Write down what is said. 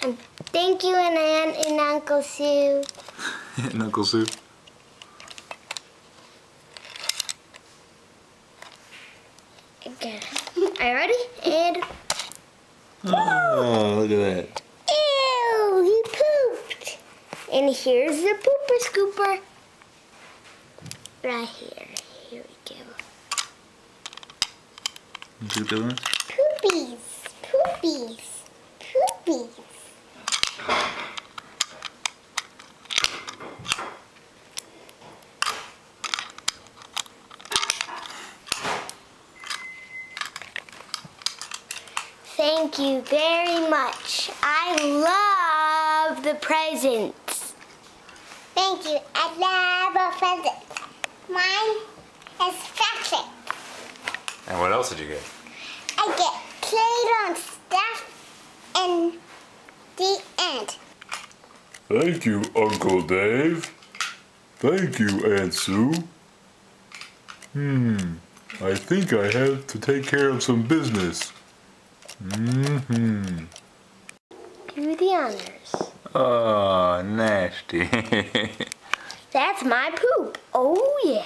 And thank you, Aunt and Uncle Sue. And Uncle Sue. Okay. Are you ready? And... Oh, look at that. Ew, he pooped. And here's the pooper scooper. Right here. Here we go. You see the one? Poopies. Poopies. Poopies. Thank you very much. I love the presents. Thank you. I love the presents. Mine is fashion. And what else did you get? I get Play-Doh stuff and the end. Thank you, Uncle Dave. Thank you, Aunt Sue. I think I have to take care of some business. Do the honors. Oh, nasty. That's my poop. Oh, yeah.